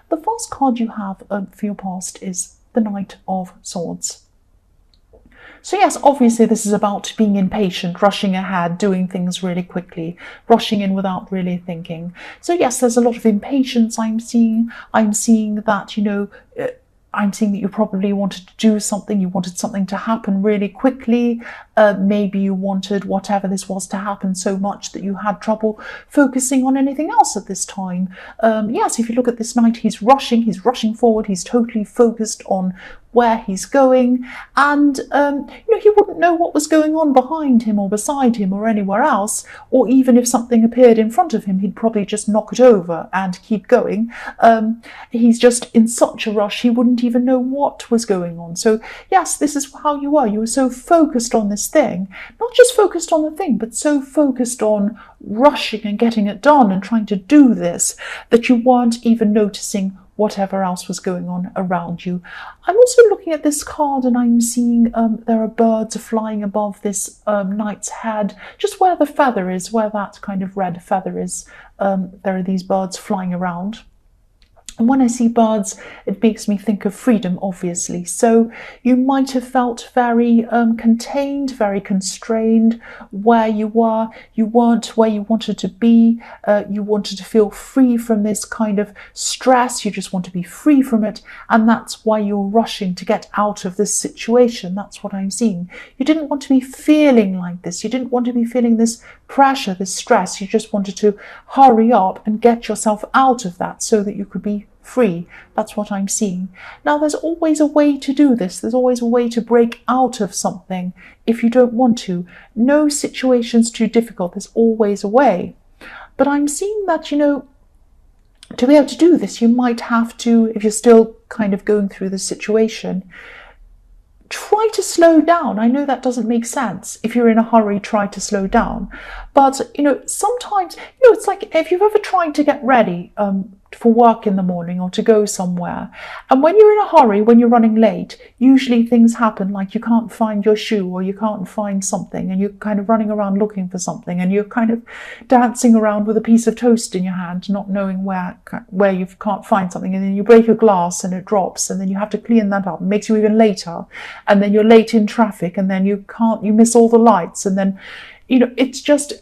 The first card you have for your past is the Knight of Swords. So yes, obviously this is about being impatient, rushing ahead, doing things really quickly, rushing in without really thinking. So yes, there's a lot of impatience I'm seeing. I'm seeing that, I'm seeing that you probably wanted to do something, you wanted something to happen really quickly. Maybe you wanted whatever this was to happen so much that you had trouble focusing on anything else at this time. Yes, if you look at this knight, he's rushing forward, he's totally focused on where he's going, and he wouldn't know what was going on behind him or beside him or anywhere else, or even if something appeared in front of him, he'd probably just knock it over and keep going. He's just in such a rush, he wouldn't even know what was going on. So yes, this is how you were so focused on this thing, not just focused on the thing, but so focused on rushing and getting it done and trying to do this that you weren't even noticing whatever else was going on around you. I'm also looking at this card and I'm seeing there are birds flying above this knight's head, just where the feather is, where that kind of red feather is. There are these birds flying around. And when I see birds, it makes me think of freedom, obviously. So you might have felt very contained, very constrained where you were. You weren't where you wanted to be. You wanted to feel free from this kind of stress. You just want to be free from it. And that's why you're rushing to get out of this situation. That's what I'm seeing. You didn't want to be feeling like this. You didn't want to be feeling this pressure, this stress. You just wanted to hurry up and get yourself out of that so that you could be free. That's what I'm seeing. Now, there's always a way to do this. There's always a way to break out of something if you don't want to. No situation's too difficult. There's always a way. But I'm seeing that, to be able to do this, you might have to, if you're still kind of going through the situation, try to slow down. I know that doesn't make sense. If you're in a hurry, try to slow down. But, sometimes, it's like if you've ever tried to get ready for work in the morning or to go somewhere, and when you're in a hurry, when you're running late, usually things happen like you can't find your shoe or you can't find something, and you're kind of running around looking for something, and you're kind of dancing around with a piece of toast in your hand, not knowing where you can't find something, and then you break a glass and it drops, and then you have to clean that up. It makes you even later, and then you're late in traffic, and then you miss all the lights, and then it's just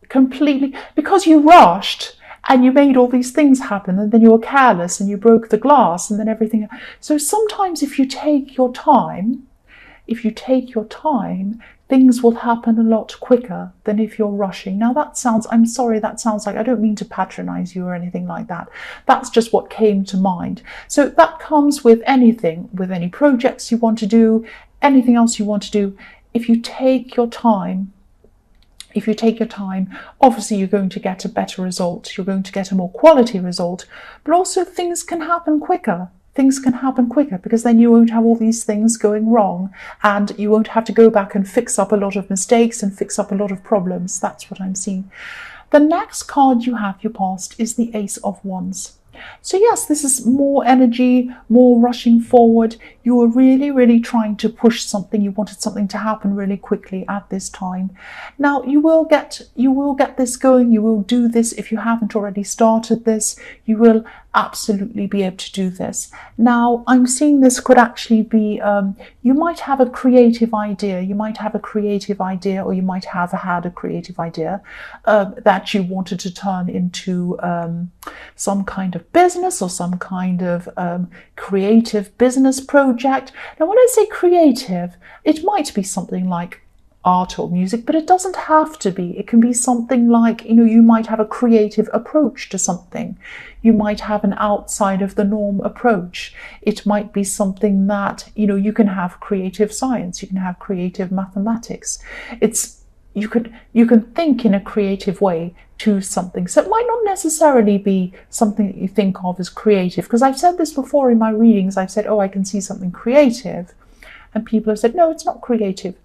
completely because you rushed and you made all these things happen, and then you were careless and you broke the glass, and then everything. So sometimes if you take your time, things will happen a lot quicker than if you're rushing. Now I'm sorry, that sounds like, I don't mean to patronize you or anything like that. That's just what came to mind. So that comes with anything, with any projects you want to do, anything else you want to do. If you take your time, obviously you're going to get a better result. You're going to get a more quality result, but also things can happen quicker. Because then you won't have all these things going wrong, and you won't have to go back and fix up a lot of mistakes and fix up a lot of problems. That's what I'm seeing. The next card you have, your past, is the Ace of Wands. So yes, this is more energy, more rushing forward. You were really, really trying to push something. You wanted something to happen really quickly at this time. Now you will get this going. You will do this. If you haven't already started this, you will absolutely be able to do this. Now I'm seeing this could actually be, you might have a creative idea. Or you might have had a creative idea that you wanted to turn into some kind of business or some kind of creative business project. Now when I say creative, it might be something like art or music, but it doesn't have to be. It can be something like, you might have a creative approach to something. You might have an outside of the norm approach. It might be something that, you can have creative science, you can have creative mathematics. You can think in a creative way to something. So it might not necessarily be something that you think of as creative, because I've said this before in my readings. I've said, I can see something creative, and people have said, no, it's not creative.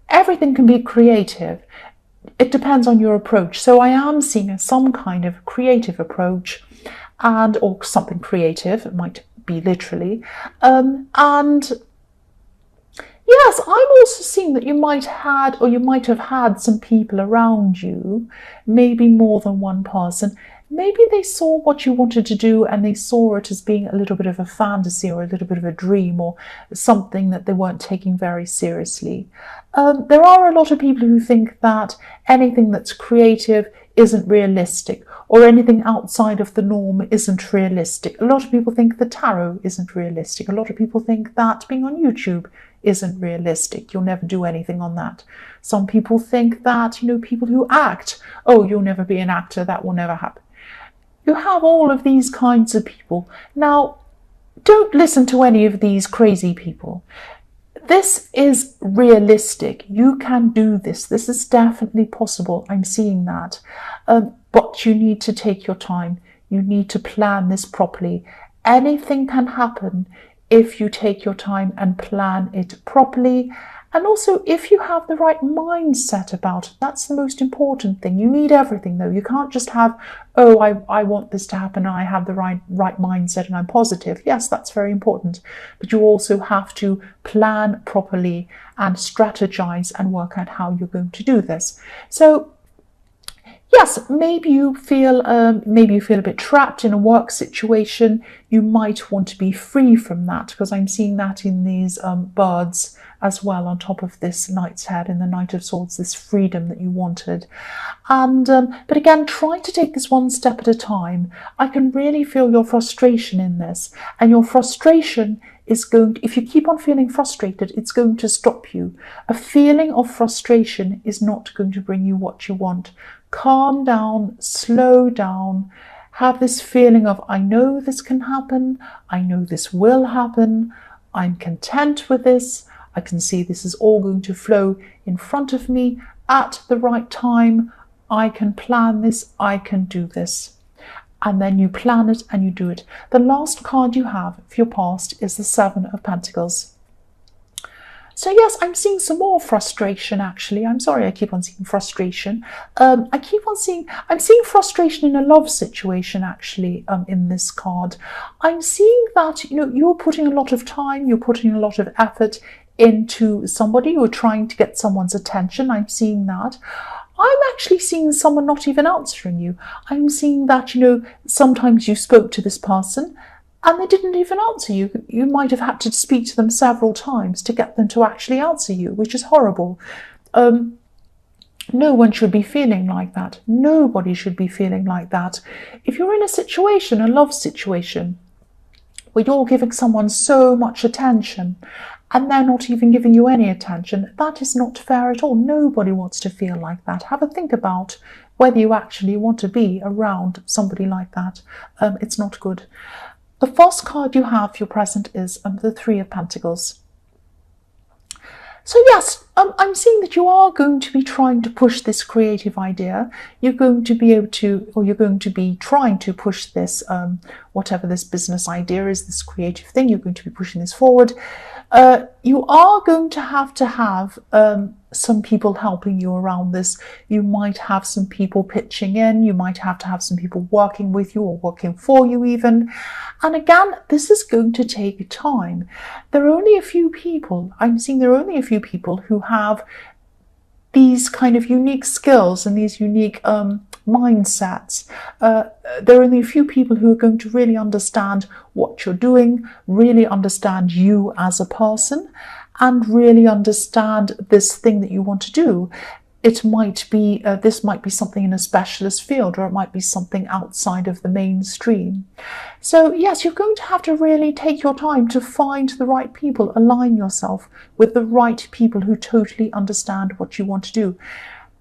Everything can be creative. It depends on your approach. So I am seeing some kind of creative approach, or something creative. It might be literally, and yes, I'm also seeing that you might have had some people around you, maybe more than one person. maybe they saw what you wanted to do and they saw it as being a little bit of a fantasy or a little bit of a dream or something that they weren't taking very seriously. There are a lot of people who think that anything that's creative isn't realistic, or anything outside of the norm isn't realistic. A lot of people think the tarot isn't realistic. A lot of people think that being on YouTube isn't realistic. You'll never do anything on that. Some people think that, people who act, oh, you'll never be an actor, that will never happen. You have all of these kinds of people. Now, don't listen to any of these crazy people. This is realistic. You can do this. This is definitely possible. I'm seeing that. But you need to take your time. You need to plan this properly. Anything can happen if you take your time and plan it properly. And also, if you have the right mindset about it, that's the most important thing. You need everything, though. You can't just have, oh, I want this to happen, and I have the right mindset and I'm positive. Yes, that's very important. But you also have to plan properly and strategize and work out how you're going to do this. So, yes, maybe you feel a bit trapped in a work situation. You might want to be free from that, because I'm seeing that in these birds as well, on top of this Knight's Head in the Knight of Swords, this freedom that you wanted. And but again, try to take this one step at a time. I can really feel your frustration in this, and your frustration is going to, if you keep on feeling frustrated, it's going to stop you. A feeling of frustration is not going to bring you what you want. Calm down, slow down, have this feeling of, I know this can happen, I know this will happen, I'm content with this, I can see this is all going to flow in front of me at the right time, I can plan this, I can do this. And then you plan it and you do it. The last card you have for your past is the Seven of Pentacles. So yes, I'm seeing some more frustration, actually. I'm sorry I keep on seeing frustration. I'm seeing frustration in a love situation, actually, in this card. I'm seeing that, you're putting a lot of time, you're putting a lot of effort into somebody, you're trying to get someone's attention. I'm seeing that. I'm actually seeing someone not even answering you. I'm seeing that, sometimes you spoke to this person and they didn't even answer you. You might have had to speak to them several times to get them to actually answer you, which is horrible. No one should be feeling like that. Nobody should be feeling like that. If you're in a situation, a love situation, where you're giving someone so much attention and they're not even giving you any attention, that is not fair at all. Nobody wants to feel like that. Have a think about whether you actually want to be around somebody like that. It's not good. The first card you have for your present is the Three of Pentacles. So yes, I'm seeing that you are going to be trying to push this creative idea. You're going to be able to, or you're going to be trying to push this, whatever this business idea is, this creative thing, you're going to be pushing this forward. You are going to have some people helping you around this. You might have some people pitching in. You might have to have some people working with you or working for you even. And again, this is going to take time. There are only a few people, I'm seeing there are only a few people who have these kind of unique skills and these unique mindsets. There are only a few people who are going to really understand what you're doing, really understand you as a person, and really understand this thing that you want to do. It might be, this might be something in a specialist field, or it might be something outside of the mainstream. So yes, you're going to have to really take your time to find the right people, align yourself with the right people who totally understand what you want to do.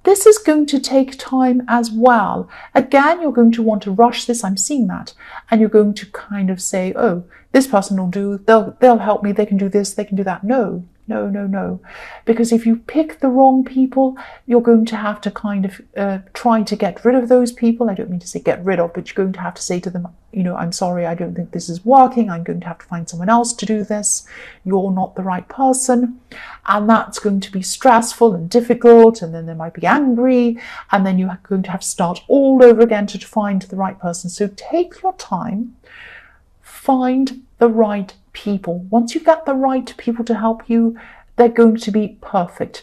This is going to take time as well. Again, you're going to want to rush this, I'm seeing that. And you're going to kind of say, oh, this person will do, they'll help me, they can do this, they can do that. No. Because if you pick the wrong people, you're going to have to kind of try to get rid of those people. I don't mean to say get rid of, but you're going to have to say to them, I'm sorry, I don't think this is working. I'm going to have to find someone else to do this. You're not the right person. And that's going to be stressful and difficult. And then they might be angry. And then you're going to have to start all over again to find the right person. So take your time. Find the right people. Once you get the right people to help you, they're going to be perfect.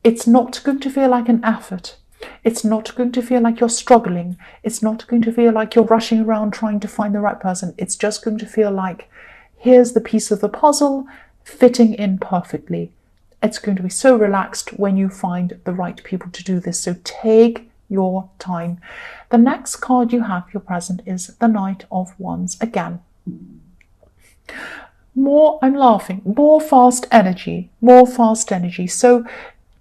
It's not going to feel like an effort. It's not going to feel like you're struggling. It's not going to feel like you're rushing around trying to find the right person. It's just going to feel like, here's the piece of the puzzle fitting in perfectly. It's going to be so relaxed when you find the right people to do this. So take your time. The next card you have, your present, is the Knight of Wands. Again, I'm laughing, more fast energy. So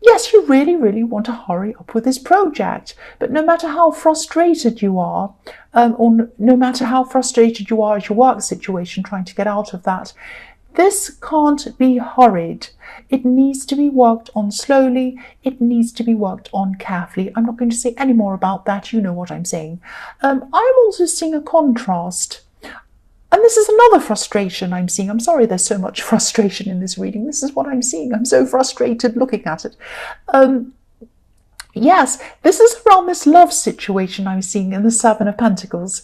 yes, you really, really want to hurry up with this project. But no matter how frustrated you are, or no matter how frustrated you are at your work situation, trying to get out of that, this can't be hurried. It needs to be worked on slowly. It needs to be worked on carefully. I'm not going to say any more about that. You know what I'm saying. I'm also seeing a contrast. And this is another frustration I'm seeing. I'm sorry there's so much frustration in this reading. This is what I'm seeing. I'm so frustrated looking at it. Yes, this is around this love situation I'm seeing in the Seven of Pentacles.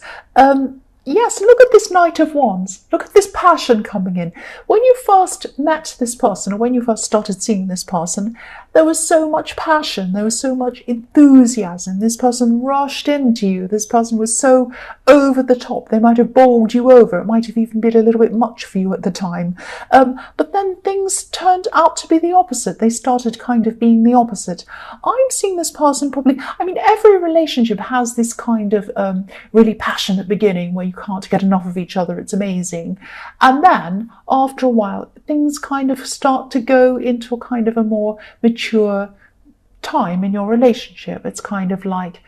Yes, look at this Knight of Wands. Look at this passion coming in. When you first met this person, or when you first started seeing this person, there was so much passion. There was so much enthusiasm. This person rushed into you. This person was so over the top. They might have bowled you over. It might have even been a little bit much for you at the time. But then things turned out to be the opposite. They started kind of being the opposite. I'm seeing this person probably, every relationship has this kind of really passionate beginning where you can't get enough of each other. It's amazing. And then after a while, things kind of start to go into a kind of a more mature time in your relationship. It's kind of like,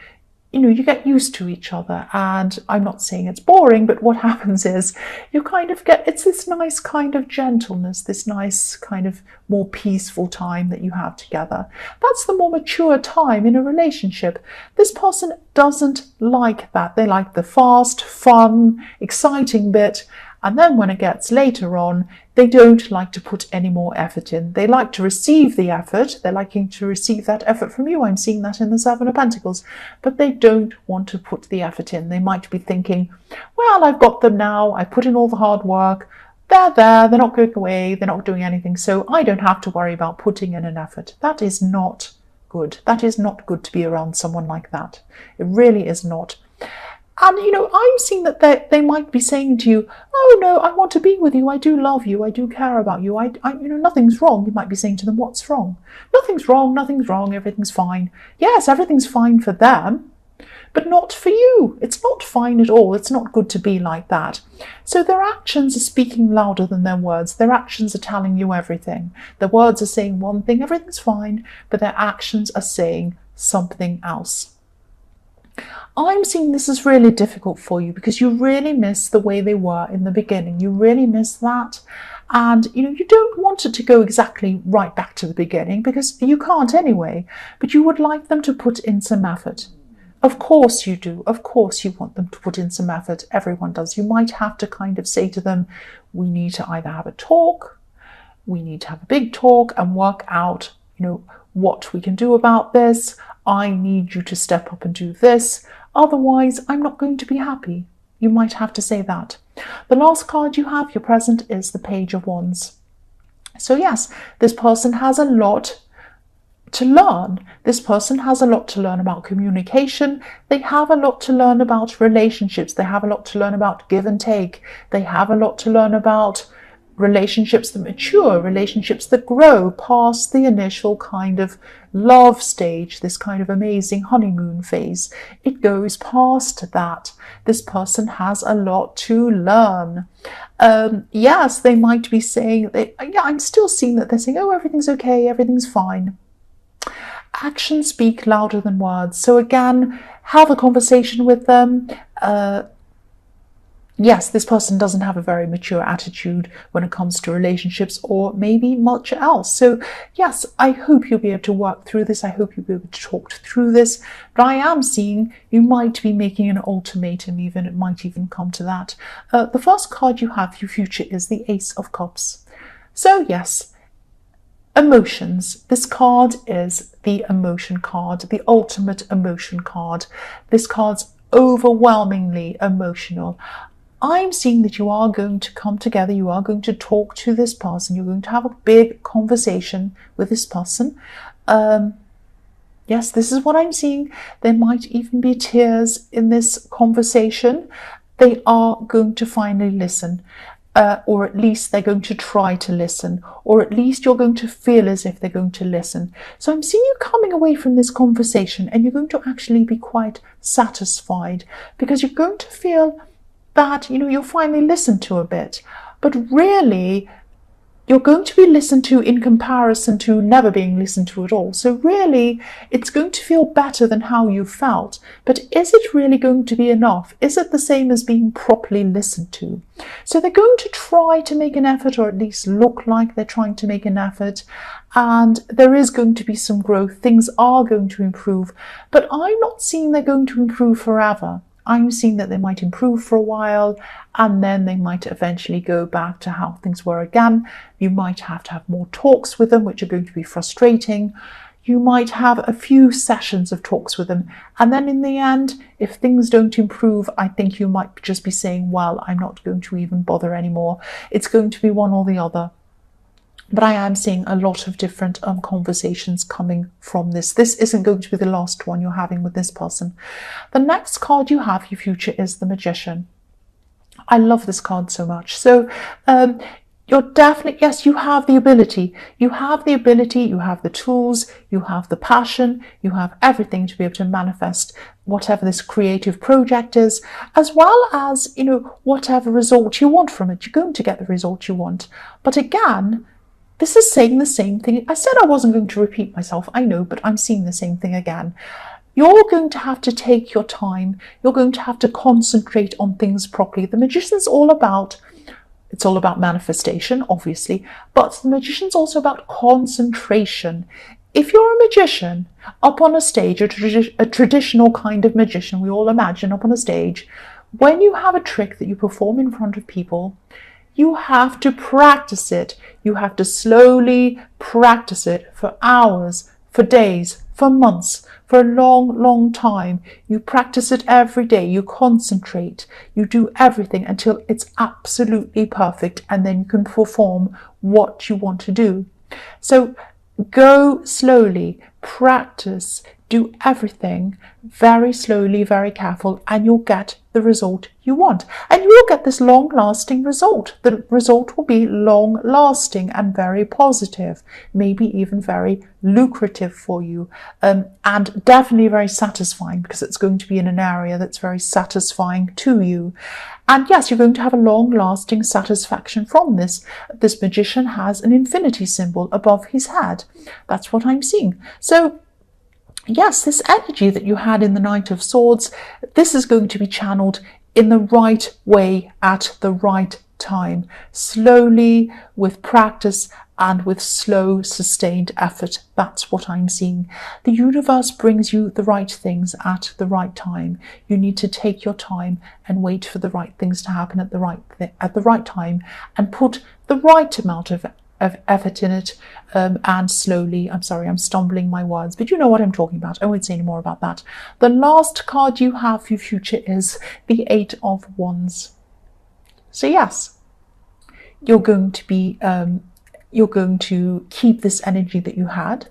you get used to each other, and I'm not saying it's boring, but what happens is you kind of it's this nice kind of gentleness, this nice kind of more peaceful time that you have together. That's the more mature time in a relationship. This person doesn't like that. They like the fast, fun, exciting bit. And then when it gets later on, they don't like to put any more effort in. They like to receive the effort. They're liking to receive that effort from you. I'm seeing that in the Seven of Pentacles. But they don't want to put the effort in. They might be thinking, well, I've got them now. I put in all the hard work. They're there. They're not going away. They're not doing anything. So I don't have to worry about putting in an effort. That is not good. That is not good to be around someone like that. It really is not. And, I'm seeing that they might be saying to you, oh, no, I want to be with you. I do love you. I do care about you. Nothing's wrong. You might be saying to them, what's wrong? Nothing's wrong. Nothing's wrong. Everything's fine. Yes, everything's fine for them, but not for you. It's not fine at all. It's not good to be like that. So their actions are speaking louder than their words. Their actions are telling you everything. Their words are saying one thing, everything's fine, but their actions are saying something else. I'm seeing this is really difficult for you because you really miss the way they were in the beginning. You really miss that. And, you don't want it to go exactly right back to the beginning because you can't anyway. But you would like them to put in some effort. Of course you do. Of course you want them to put in some effort. Everyone does. You might have to kind of say to them, we need to either have a talk, we need to have a big talk and work out, what we can do about this. I need you to step up and do this. Otherwise, I'm not going to be happy. You might have to say that. The last card you have, your present, is the Page of Wands. So yes, this person has a lot to learn. This person has a lot to learn about communication. They have a lot to learn about relationships. They have a lot to learn about give and take. They have a lot to learn about relationships that mature, relationships that grow past the initial kind of love stage, this kind of amazing honeymoon phase. It goes past that. This person has a lot to learn. Yes, they might be saying, I'm still seeing that they're saying, oh, everything's okay, everything's fine. Actions speak louder than words. So again, have a conversation with them. Yes, this person doesn't have a very mature attitude when it comes to relationships or maybe much else. So yes, I hope you'll be able to work through this. I hope you'll be able to talk through this. But I am seeing you might be making an ultimatum even. It might even come to that. The first card you have, your future, is the Ace of Cups. So yes, emotions. This card is the emotion card, the ultimate emotion card. This card's overwhelmingly emotional. I'm seeing that you are going to come together, you are going to talk to this person, you're going to have a big conversation with this person. Yes, this is what I'm seeing. There might even be tears in this conversation. They are going to finally listen. Or at least they're going to try to listen, or at least you're going to feel as if they're going to listen. So I'm seeing you coming away from this conversation and you're going to actually be quite satisfied, because you're going to feel that, you're finally listened to a bit. But really, you're going to be listened to in comparison to never being listened to at all. So really, it's going to feel better than how you felt. But is it really going to be enough? Is it the same as being properly listened to? So they're going to try to make an effort, or at least look like they're trying to make an effort. And there is going to be some growth. Things are going to improve. But I'm not seeing they're going to improve forever. I'm seeing that they might improve for a while, and then they might eventually go back to how things were again. You might have to have more talks with them, which are going to be frustrating. You might have a few sessions of talks with them, and then in the end, if things don't improve, I think you might just be saying, well, I'm not going to even bother anymore. It's going to be one or the other. But I am seeing a lot of different conversations coming from this. This isn't going to be the last one you're having with this person. The next card you have, your future, is the Magician. I love this card so much. So you're definitely, yes, you have the ability. You have the ability, you have the tools, you have the passion, you have everything to be able to manifest whatever this creative project is, as well as, whatever result you want from it. You're going to get the result you want. But again, this is saying the same thing. I said I wasn't going to repeat myself, I know, but I'm seeing the same thing again. You're going to have to take your time. You're going to have to concentrate on things properly. The Magician's all about manifestation, obviously, but the Magician's also about concentration. If you're a magician up on a stage, a traditional kind of magician, we all imagine up on a stage, when you have a trick that you perform in front of people, you have to practice it. You have to slowly practice it for hours, for days, for months, for a long, long time. You practice it every day. You concentrate. You do everything until it's absolutely perfect, and then you can perform what you want to do. So go slowly, practice, do everything very slowly, very careful, and you'll get the result you want. And you will get this long-lasting result. The result will be long-lasting and very positive, maybe even very lucrative for you, and definitely very satisfying, because it's going to be in an area that's very satisfying to you. And yes, you're going to have a long-lasting satisfaction from this. This Magician has an infinity symbol above his head. That's what I'm seeing. So yes, this energy that you had in the Knight of Swords, this is going to be channeled in the right way at the right time, slowly, with practice and with slow, sustained effort. That's what I'm seeing. The universe brings you the right things at the right time. You need to take your time and wait for the right things to happen at the right time, and put the right amount of effort in it, and slowly. I'm sorry, I'm stumbling my words, but you know what I'm talking about. I won't say any more about that. The last card you have for your future is the Eight of Wands. So yes, you're going to keep this energy that you had.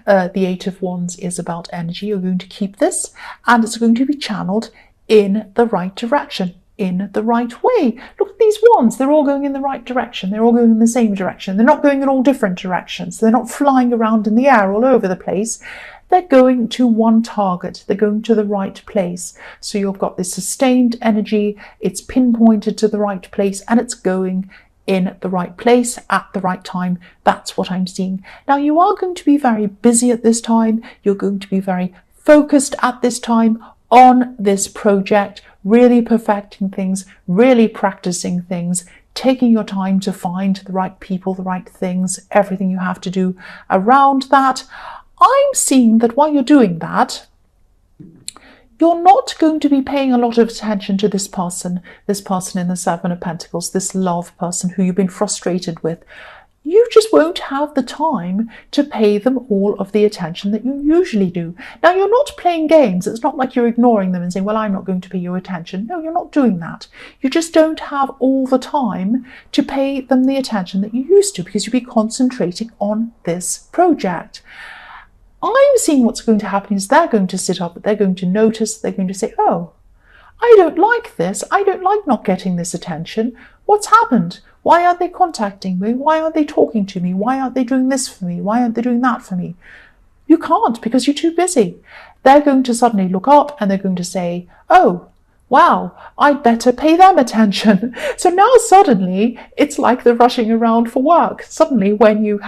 The Eight of Wands is about energy. You're going to keep this, and it's going to be channeled in the right direction, in the right way. Look at these wands. They're all going in the right direction. They're all going in the same direction. They're not going in all different directions. They're not flying around in the air all over the place. They're going to one target. They're going to the right place. So you've got this sustained energy. It's pinpointed to the right place, and it's going in the right place at the right time. That's what I'm seeing. Now, you are going to be very busy at this time. You're going to be very focused at this time on this project, really perfecting things, really practicing things, taking your time to find the right people, the right things, everything you have to do around that. I'm seeing that while you're doing that, you're not going to be paying a lot of attention to this person in the Seven of Pentacles, this love person who you've been frustrated with. You just won't have the time to pay them all of the attention that you usually do. Now, you're not playing games. It's not like you're ignoring them and saying, well, I'm not going to pay you attention. No, you're not doing that. You just don't have all the time to pay them the attention that you used to, because you'll be concentrating on this project. I'm seeing what's going to happen is they're going to sit up, they're going to notice, they're going to say, oh, I don't like this. I don't like not getting this attention. What's happened? Why aren't they contacting me? Why aren't they talking to me? Why aren't they doing this for me? Why aren't they doing that for me? You can't because you're too busy. They're going to suddenly look up and they're going to say, oh, wow, I'd better pay them attention. So now suddenly it's like they're rushing around for work. Suddenly when you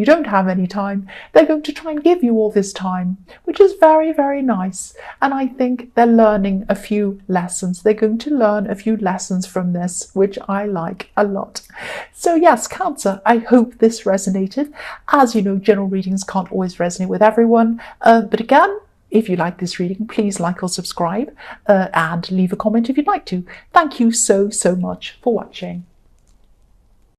don't have any time, they're going to try and give you all this time, which is very, very nice. And I think they're learning a few lessons. They're going to learn a few lessons from this, which I like a lot. So yes, Cancer, I hope this resonated. As you know, general readings can't always resonate with everyone. But again, if you like this reading, please like or subscribe and leave a comment if you'd like to. Thank you so, so much for watching.